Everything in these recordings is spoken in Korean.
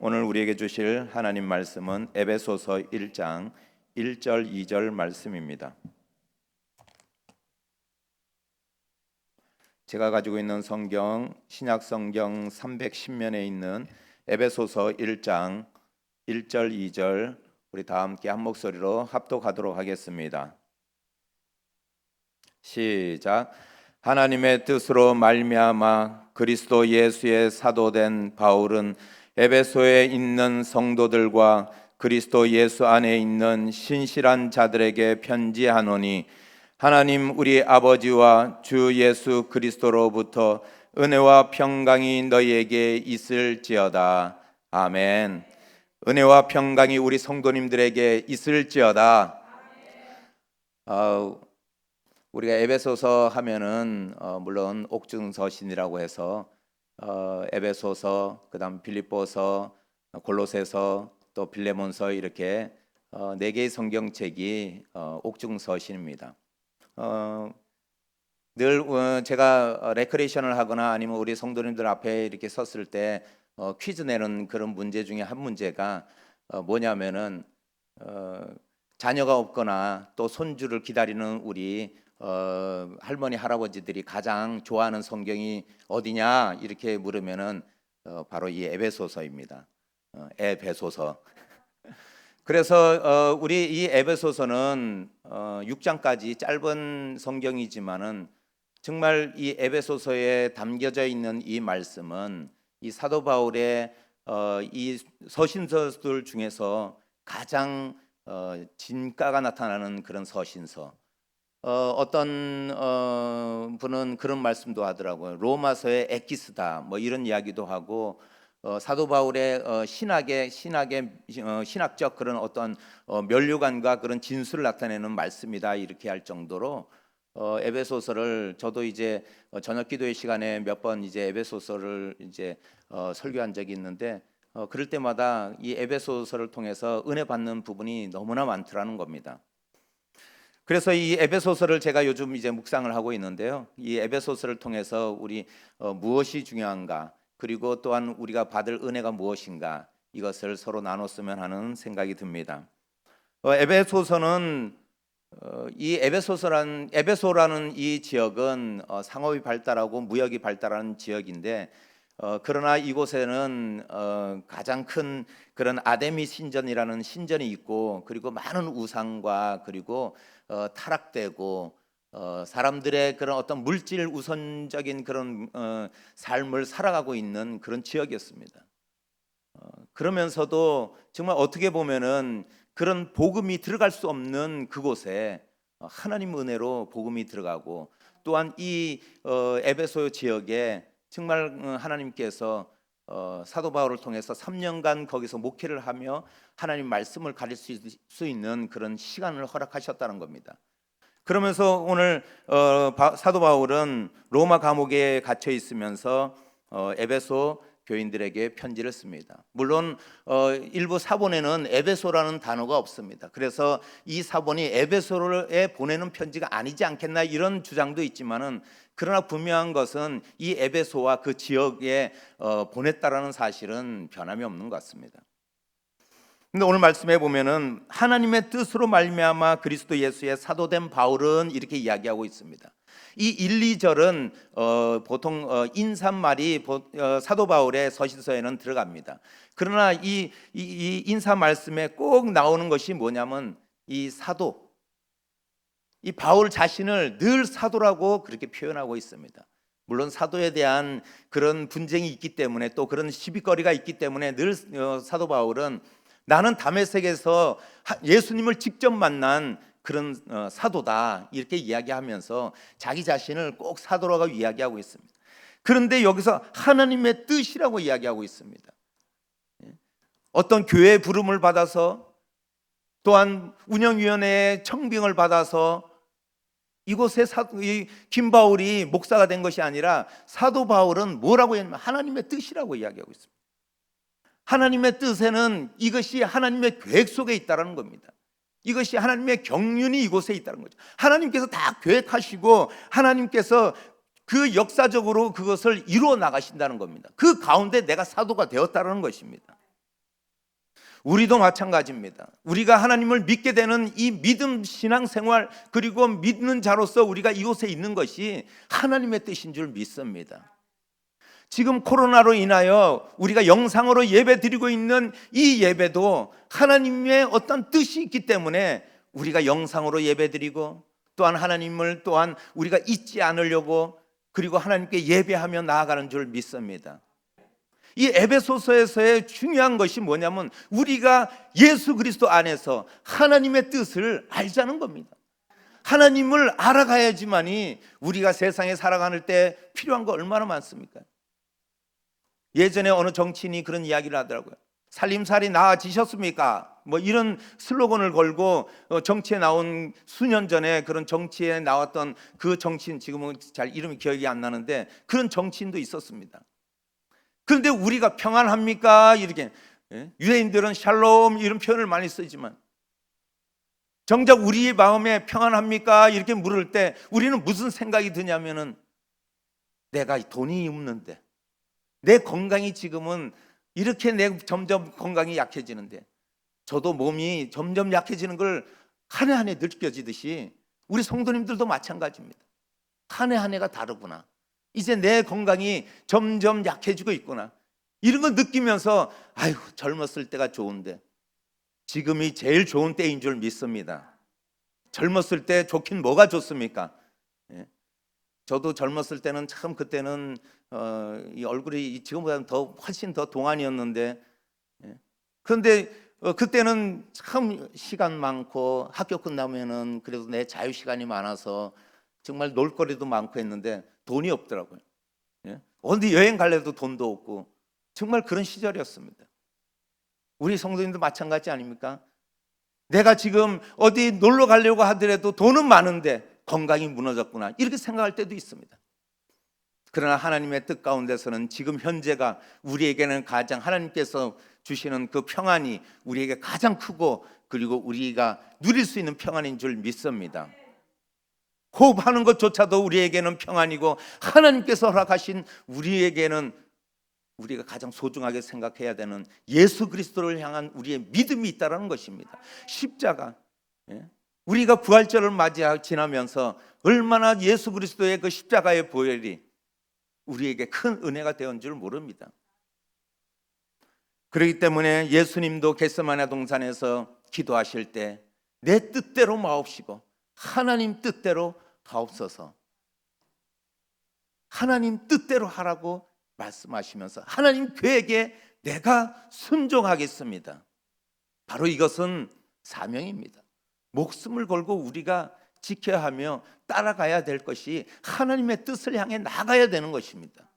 오늘 우리에게 주실 하나님 말씀은 에베소서 1장 1절 2절 말씀입니다. 제가 가지고 있는 성경 신약 성경 310면에 있는 에베소서 1장 1절 2절 우리 다 함께 한 목소리로 합독하도록 하겠습니다. 시작. 하나님의 뜻으로 말미암아 그리스도 예수의 사도된 바울은 에베소에 있는 성도들과 그리스도 예수 안에 있는 신실한 자들에게 편지하노니 하나님 우리 아버지와 주 예수 그리스도로부터 은혜와 평강이 너희에게 있을지어다. 아멘. 은혜와 평강이 우리 성도님들에게 있을지어다. 우리가 에베소서 하면은 물론 옥중서신이라고 해서 에베소서, 그다음 빌립보서, 골로새서, 또 빌레몬서 이렇게 네 개의 성경책이 옥중서신입니다. 늘 제가 레크레이션을 하거나 아니면 우리 성도님들 앞에 이렇게 섰을 때 퀴즈 내는 그런 문제 중에 한 문제가 뭐냐면은 자녀가 없거나 또 손주를 기다리는 우리 할머니 할아버지들이 가장 좋아하는 성경이 어디냐 이렇게 물으면은 바로 이 에베소서입니다. 에베소서. 그래서 우리 이 에베소서는 6장까지 짧은 성경이지만은 정말 이 에베소서에 담겨져 있는 이 말씀은 이 사도 바울의 이 서신서들 중에서 가장 진가가 나타나는 그런 서신서. 어떤 분은 그런 말씀도 하더라고요. 로마서의 엑기스다 뭐 이런 이야기도 하고 사도 바울의 신학적 그런 어떤 면류관과 그런 진술을 나타내는 말씀이다 이렇게 할 정도로 에베소서를 저도 이제 저녁 기도의 시간에 몇 번 이제 에베소서를 이제 설교한 적이 있는데 그럴 때마다 이 에베소서를 통해서 은혜 받는 부분이 너무나 많더라는 겁니다. 그래서 이 에베소서를 제가 요즘 이제 묵상을 하고 있는데요. 이 에베소서를 통해서 우리 무엇이 중요한가, 그리고 또한 우리가 받을 은혜가 무엇인가 이것을 서로 나눴으면 하는 생각이 듭니다. 에베소서는 이 에베소라는 이 지역은 상업이 발달하고 무역이 발달하는 지역인데 그러나 이곳에는 가장 큰 그런 아데미 신전이라는 신전이 있고 그리고 많은 우상과 그리고 타락되고 사람들의 그런 어떤 물질 우선적인 그런 삶을 살아가고 있는 그런 지역이었습니다. 그러면서도 정말 어떻게 보면은 그런 복음이 들어갈 수 없는 그곳에 하나님 은혜로 복음이 들어가고 또한 이 에베소 지역에 정말 하나님께서 사도 바울을 통해서 3년간 거기서 목회를 하며 하나님 말씀을 가릴 수 있는 그런 시간을 허락하셨다는 겁니다. 그러면서 오늘 사도 바울은 로마 감옥에 갇혀 있으면서 에베소 교인들에게 편지를 씁니다. 물론 일부 사본에는 에베소라는 단어가 없습니다. 그래서 이 사본이 에베소에 보내는 편지가 아니지 않겠나 이런 주장도 있지만은 그러나 분명한 것은 이 에베소와 그 지역에 보냈다라는 사실은 변함이 없는 것 같습니다. 근데 오늘 말씀해 보면은 하나님의 뜻으로 말미암아 그리스도 예수의 사도된 바울은 이렇게 이야기하고 있습니다. 이 1, 2절은 보통 인사말이 사도 바울의 서신서에는 들어갑니다. 그러나 이 인사 말씀에 꼭 나오는 것이 뭐냐면 이 사도, 이 바울 자신을 늘 사도라고 그렇게 표현하고 있습니다. 물론 사도에 대한 그런 분쟁이 있기 때문에 또 그런 시비거리가 있기 때문에 늘 사도 바울은 나는 다메섹에서 예수님을 직접 만난 그런 사도다 이렇게 이야기하면서 자기 자신을 꼭 사도라고 이야기하고 있습니다. 그런데 여기서 하나님의 뜻이라고 이야기하고 있습니다. 어떤 교회의 부름을 받아서 또한 운영위원회의 청빙을 받아서 이곳에 김바울이 목사가 된 것이 아니라 사도 바울은 뭐라고 했냐면 하나님의 뜻이라고 이야기하고 있습니다. 하나님의 뜻에는 이것이 하나님의 계획 속에 있다는 겁니다. 이것이 하나님의 경륜이 이곳에 있다는 거죠. 하나님께서 다 계획하시고 하나님께서 그 역사적으로 그것을 이루어 나가신다는 겁니다. 그 가운데 내가 사도가 되었다는 것입니다. 우리도 마찬가지입니다. 우리가 하나님을 믿게 되는 이 믿음 신앙생활, 그리고 믿는 자로서 우리가 이곳에 있는 것이 하나님의 뜻인 줄 믿습니다. 지금 코로나로 인하여 우리가 영상으로 예배 드리고 있는 이 예배도 하나님의 어떤 뜻이 있기 때문에 우리가 영상으로 예배 드리고, 또한 하나님을 또한 우리가 잊지 않으려고, 그리고 하나님께 예배하며 나아가는 줄 믿습니다. 이 에베소서에서의 중요한 것이 뭐냐면 우리가 예수 그리스도 안에서 하나님의 뜻을 알자는 겁니다. 하나님을 알아가야지만이 우리가 세상에 살아가는 때 필요한 거 얼마나 많습니까? 예전에 어느 정치인이 그런 이야기를 하더라고요. 살림살이 나아지셨습니까? 뭐 이런 슬로건을 걸고 정치에 나온, 수년 전에 그런 정치에 나왔던 그 정치인, 지금은 잘 이름이 기억이 안 나는데 그런 정치인도 있었습니다. 그런데 우리가 평안합니까? 이렇게, 유대인들은 샬롬 이런 표현을 많이 쓰지만 정작 우리의 마음에 평안합니까? 이렇게 물을 때 우리는 무슨 생각이 드냐면은, 내가 돈이 없는데, 내 건강이 지금은 이렇게 점점 건강이 약해지는데, 저도 몸이 점점 약해지는 걸 한 해 한 해 느껴지듯이 우리 성도님들도 마찬가지입니다. 한 해 한 해가 다르구나. 이제 내 건강이 점점 약해지고 있구나. 이런 걸 느끼면서 아유, 젊었을 때가 좋은데, 지금이 제일 좋은 때인 줄 믿습니다. 젊었을 때 좋긴 뭐가 좋습니까? 저도 젊었을 때는 참, 그때는 이 얼굴이 지금보다는 훨씬 더 동안이었는데, 그런데 그때는 참 시간 많고 학교 끝나면은 그래도 내 자유 시간이 많아서 정말 놀거리도 많고 했는데 돈이 없더라고요. 어디 여행 갈래도 돈도 없고, 정말 그런 시절이었습니다. 우리 성도님도 마찬가지 아닙니까? 내가 지금 어디 놀러 가려고 하더라도 돈은 많은데 건강이 무너졌구나, 이렇게 생각할 때도 있습니다. 그러나 하나님의 뜻 가운데서는 지금 현재가 우리에게는 가장, 하나님께서 주시는 그 평안이 우리에게 가장 크고, 그리고 우리가 누릴 수 있는 평안인 줄 믿습니다. 호흡하는 것조차도 우리에게는 평안이고, 하나님께서 허락하신 우리에게는 우리가 가장 소중하게 생각해야 되는 예수 그리스도를 향한 우리의 믿음이 있다는 것입니다. 십자가, 우리가 부활절을 지나면서 얼마나 예수 그리스도의 그 십자가의 보혈이 우리에게 큰 은혜가 되었는 줄 모릅니다. 그렇기 때문에 예수님도 겟세마네 동산에서 기도하실 때 내 뜻대로 마옵시고 하나님 뜻대로 하옵소서, 하나님 뜻대로 하라고 말씀하시면서 하나님 계획에 내가 순종하겠습니다. 바로 이것은 사명입니다. 목숨을 걸고 우리가 지켜야 하며 따라가야 될 것이 하나님의 뜻을 향해 나가야 되는 것입니다.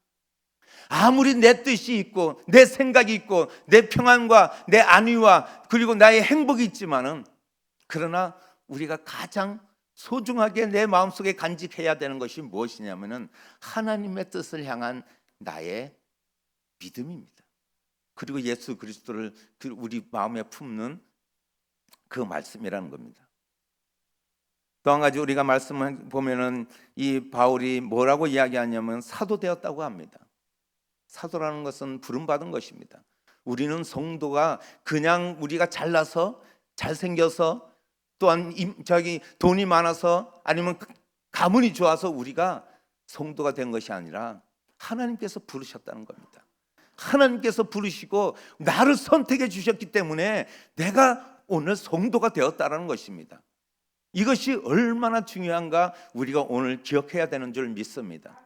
아무리 내 뜻이 있고 내 생각이 있고 내 평안과 내 안위와 그리고 나의 행복이 있지만은, 그러나 우리가 가장 소중하게 내 마음속에 간직해야 되는 것이 무엇이냐면은 하나님의 뜻을 향한 나의 믿음입니다. 그리고 예수 그리스도를 우리 마음에 품는 그 말씀이라는 겁니다. 또 한 가지 우리가 말씀을 보면은 이 바울이 뭐라고 이야기하냐면 사도 되었다고 합니다. 사도라는 것은 부름받은 것입니다. 우리는 성도가 그냥 우리가 잘나서 잘생겨서 또한 돈이 많아서 아니면 가문이 좋아서 우리가 성도가 된 것이 아니라 하나님께서 부르셨다는 겁니다. 하나님께서 부르시고 나를 선택해 주셨기 때문에 내가 오늘 성도가 되었다는 것입니다. 이것이 얼마나 중요한가 우리가 오늘 기억해야 되는 줄 믿습니다.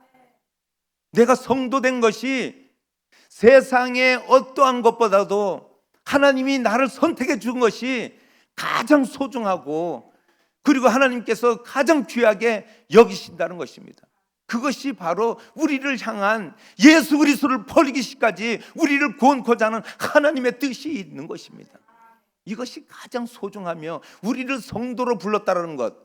내가 성도된 것이 세상의 어떠한 것보다도 하나님이 나를 선택해 준 것이 가장 소중하고, 그리고 하나님께서 가장 귀하게 여기신다는 것입니다. 그것이 바로 우리를 향한 예수 그리스도를 버리기까지 우리를 구원코자 하는 하나님의 뜻이 있는 것입니다. 이것이 가장 소중하며 우리를 성도로 불렀다는 것.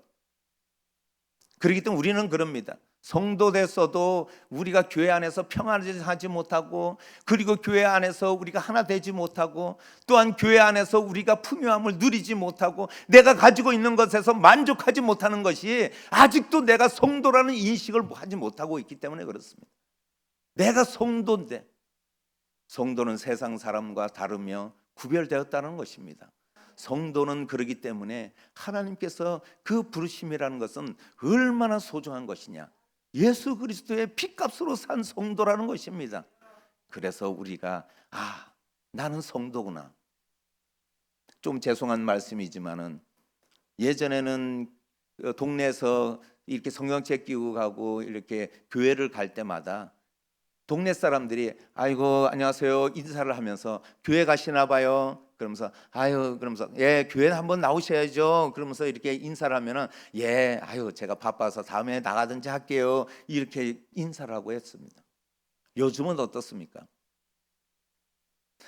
그렇기 때문에 우리는 그럽니다. 성도 됐어도 우리가 교회 안에서 평안하지 못하고, 그리고 교회 안에서 우리가 하나 되지 못하고, 또한 교회 안에서 우리가 풍요함을 누리지 못하고, 내가 가지고 있는 것에서 만족하지 못하는 것이 아직도 내가 성도라는 인식을 하지 못하고 있기 때문에 그렇습니다. 내가 성도인데, 성도는 세상 사람과 다르며 구별되었다는 것입니다. 성도는 그러기 때문에 하나님께서 그 부르심이라는 것은 얼마나 소중한 것이냐, 예수 그리스도의 피값으로 산 성도라는 것입니다. 그래서 우리가 나는 성도구나. 좀 죄송한 말씀이지만은 예전에는 동네에서 이렇게 성경책 끼고 가고 이렇게 교회를 갈 때마다 동네 사람들이 아이고 안녕하세요 인사를 하면서 교회 가시나 봐요. 그러면서 그러면서 예 교회 한번 나오셔야죠. 그러면서 이렇게 인사를 하면은 예 제가 바빠서 다음에 나가든지 할게요. 이렇게 인사를 하고 했습니다. 요즘은 어떻습니까?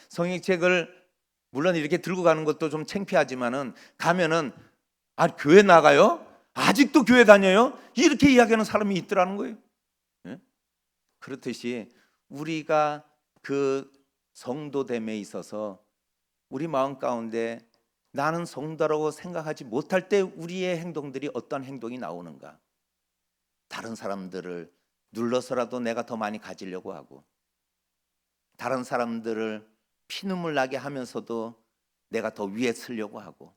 성경책을 물론 이렇게 들고 가는 것도 좀 창피하지만은 가면은 교회 나가요? 아직도 교회 다녀요? 이렇게 이야기하는 사람이 있더라는 거예요. 예? 그렇듯이 우리가 그 성도됨에 있어서 우리 마음 가운데 나는 성도라고 생각하지 못할 때 우리의 행동들이 어떤 행동이 나오는가? 다른 사람들을 눌러서라도 내가 더 많이 가지려고 하고, 다른 사람들을 피눈물 나게 하면서도 내가 더 위에 서려고 하고,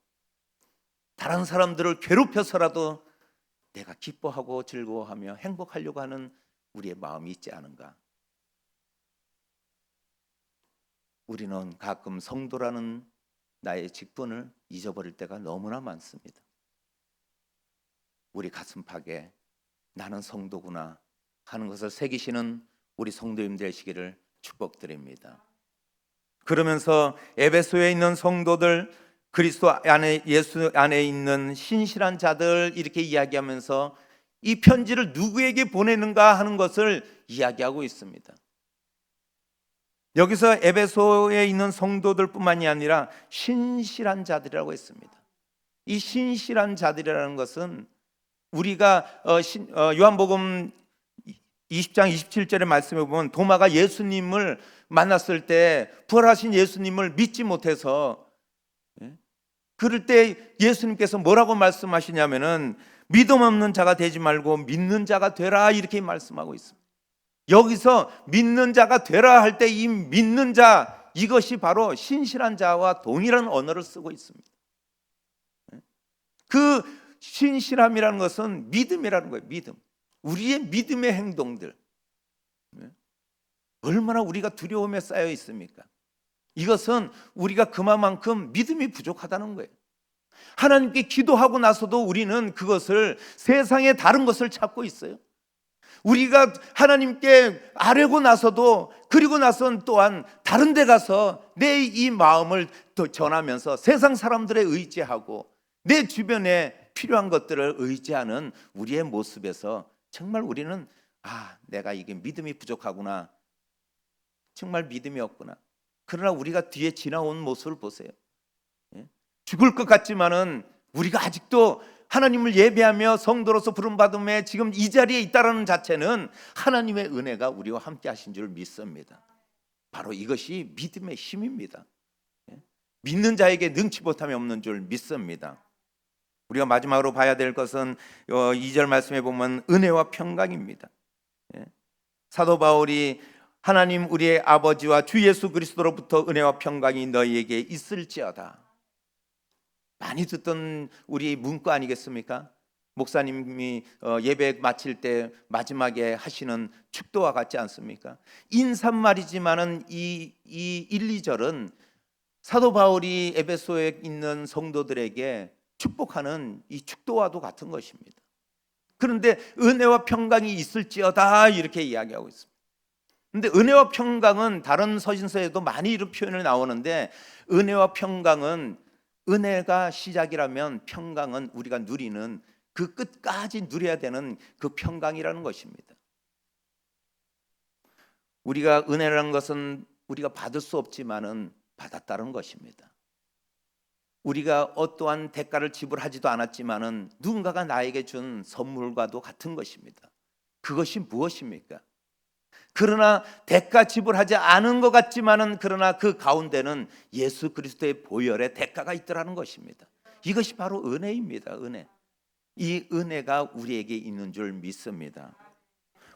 다른 사람들을 괴롭혀서라도 내가 기뻐하고 즐거워하며 행복하려고 하는 우리의 마음이 있지 않은가? 우리는 가끔 성도라는 나의 직분을 잊어버릴 때가 너무나 많습니다. 우리 가슴팍에 나는 성도구나 하는 것을 새기시는 우리 성도님 되시기를 축복드립니다. 그러면서 에베소에 있는 성도들, 그리스도 안에 예수 안에 있는 신실한 자들 이렇게 이야기하면서 이 편지를 누구에게 보내는가 하는 것을 이야기하고 있습니다. 여기서 에베소에 있는 성도들뿐만이 아니라 신실한 자들이라고 했습니다. 이 신실한 자들이라는 것은 우리가 요한복음 20장 27절의 말씀에 보면 도마가 예수님을 만났을 때 부활하신 예수님을 믿지 못해서 그럴 때 예수님께서 뭐라고 말씀하시냐면은 믿음 없는 자가 되지 말고 믿는 자가 되라 이렇게 말씀하고 있습니다. 여기서 믿는 자가 되라 할 때 이 믿는 자 이것이 바로 신실한 자와 동일한 언어를 쓰고 있습니다. 그 신실함이라는 것은 믿음이라는 거예요. 믿음. 우리의 믿음의 행동들 얼마나 우리가 두려움에 쌓여 있습니까? 이것은 우리가 그만큼 믿음이 부족하다는 거예요. 하나님께 기도하고 나서도 우리는 그것을 세상의 다른 것을 찾고 있어요. 우리가 하나님께 아뢰고 나서도 그리고 나서는 또한 다른 데 가서 내 이 마음을 더 전하면서 세상 사람들에 의지하고 내 주변에 필요한 것들을 의지하는 우리의 모습에서 정말 우리는 내가 이게 믿음이 부족하구나, 정말 믿음이 없구나. 그러나 우리가 뒤에 지나온 모습을 보세요. 죽을 것 같지만은 우리가 아직도 하나님을 예배하며 성도로서 부름받음에 지금 이 자리에 있다는 자체는 하나님의 은혜가 우리와 함께 하신 줄 믿습니다. 바로 이것이 믿음의 힘입니다. 믿는 자에게 능치 못함이 없는 줄 믿습니다. 우리가 마지막으로 봐야 될 것은 2절 말씀에 보면 은혜와 평강입니다. 사도 바울이 하나님 우리의 아버지와 주 예수 그리스도로부터 은혜와 평강이 너희에게 있을지어다. 많이 듣던 우리 문구 아니겠습니까? 목사님이 예배 마칠 때 마지막에 하시는 축도와 같지 않습니까? 인사말이지만은 이 1, 2절은 사도 바울이 에베소에 있는 성도들에게 축복하는 이 축도와도 같은 것입니다. 그런데 은혜와 평강이 있을지어다 이렇게 이야기하고 있습니다. 그런데 은혜와 평강은 다른 서신서에도 많이 이런 표현이 나오는데 은혜와 평강은 은혜가 시작이라면 평강은 우리가 누리는 그 끝까지 누려야 되는 그 평강이라는 것입니다. 우리가 은혜라는 것은 우리가 받을 수 없지만은 받았다는 것입니다. 우리가 어떠한 대가를 지불하지도 않았지만은 누군가가 나에게 준 선물과도 같은 것입니다. 그것이 무엇입니까? 그러나 대가 지불하지 않은 것 같지만은 그러나 그 가운데는 예수 그리스도의 보혈의 대가가 있더라는 것입니다. 이것이 바로 은혜입니다. 은혜. 이 은혜가 우리에게 있는 줄 믿습니다.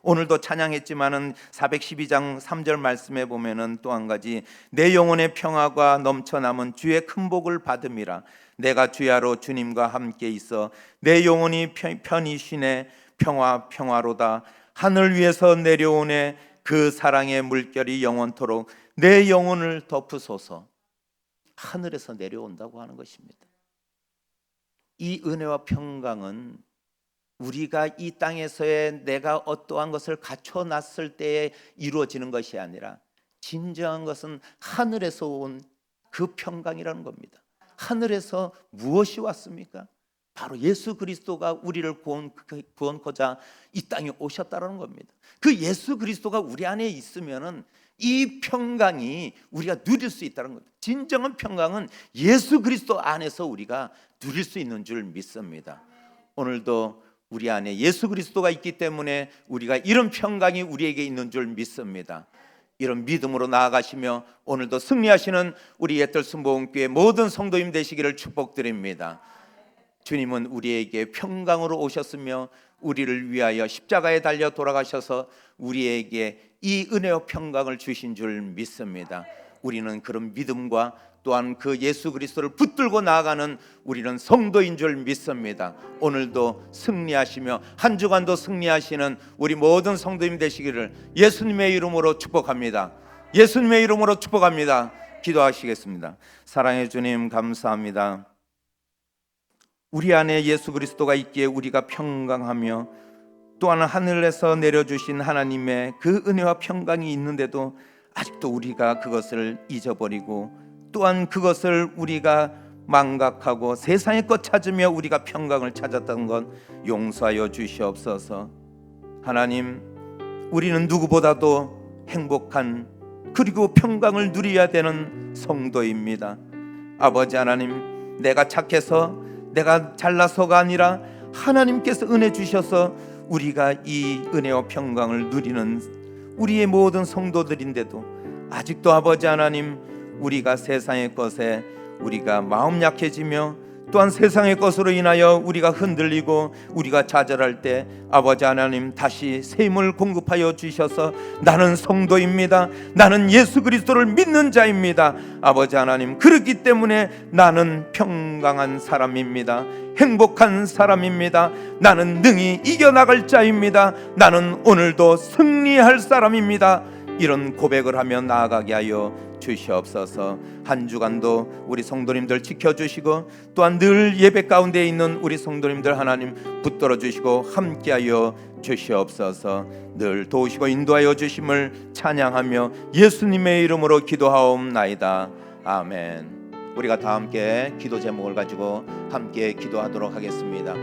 오늘도 찬양했지만은 412장 3절 말씀에 보면은 또 한 가지, 내 영혼의 평화가 넘쳐남은 주의 큰 복을 받음이라. 내가 주야로 주님과 함께 있어 내 영혼이 편히 쉬네. 평화로다. 하늘 위에서 내려오네. 그 사랑의 물결이 영원토록 내 영혼을 덮으소서. 하늘에서 내려온다고 하는 것입니다. 이 은혜와 평강은 우리가 이 땅에서의 내가 어떠한 것을 갖춰놨을 때에 이루어지는 것이 아니라 진정한 것은 하늘에서 온 그 평강이라는 겁니다. 하늘에서 무엇이 왔습니까? 바로 예수 그리스도가 우리를 구원코자 이 땅에 오셨다는 겁니다. 그 예수 그리스도가 우리 안에 있으면은 이 평강이 우리가 누릴 수 있다는 겁니다. 진정한 평강은 예수 그리스도 안에서 우리가 누릴 수 있는 줄 믿습니다. 오늘도 우리 안에 예수 그리스도가 있기 때문에 우리가 이런 평강이 우리에게 있는 줄 믿습니다. 이런 믿음으로 나아가시며 오늘도 승리하시는 우리 옛들 순복음교회 모든 성도님 되시기를 축복드립니다. 주님은 우리에게 평강으로 오셨으며 우리를 위하여 십자가에 달려 돌아가셔서 우리에게 이 은혜와 평강을 주신 줄 믿습니다. 우리는 그런 믿음과 또한 그 예수 그리스도를 붙들고 나아가는 우리는 성도인 줄 믿습니다. 오늘도 승리하시며 한 주간도 승리하시는 우리 모든 성도님 되시기를 예수님의 이름으로 축복합니다. 예수님의 이름으로 축복합니다. 기도하시겠습니다. 사랑해 주님, 감사합니다. 우리 안에 예수 그리스도가 있기에 우리가 평강하며 또한 하늘에서 내려주신 하나님의 그 은혜와 평강이 있는데도 아직도 우리가 그것을 잊어버리고 또한 그것을 우리가 망각하고 세상의 것 찾으며 우리가 평강을 찾았던 건 용서하여 주시옵소서. 하나님, 우리는 누구보다도 행복한 그리고 평강을 누려야 되는 성도입니다. 아버지 하나님, 내가 착해서 내가 잘나서가 아니라 하나님께서 은혜 주셔서 우리가 이 은혜와 평강을 누리는 우리의 모든 성도들인데도 아직도 아버지 하나님, 우리가 세상의 것에 우리가 마음 약해지며 또한 세상의 것으로 인하여 우리가 흔들리고 우리가 좌절할 때 아버지 하나님 다시 새 힘을 공급하여 주셔서 나는 성도입니다. 나는 예수 그리스도를 믿는 자입니다. 아버지 하나님, 그렇기 때문에 나는 평강한 사람입니다. 행복한 사람입니다. 나는 능히 이겨나갈 자입니다. 나는 오늘도 승리할 사람입니다. 이런 고백을 하며 나아가게 하여 주시옵소서. 한 주간도 우리 성도님들 지켜주시고 또한 늘 예배 가운데 있는 우리 성도님들 하나님 붙들어 주시고 함께하여 주시옵소서. 늘 도우시고 인도하여 주심을 찬양하며 예수님의 이름으로 기도하옵나이다. 아멘. 우리가 다 함께 기도 제목을 가지고 함께 기도하도록 하겠습니다.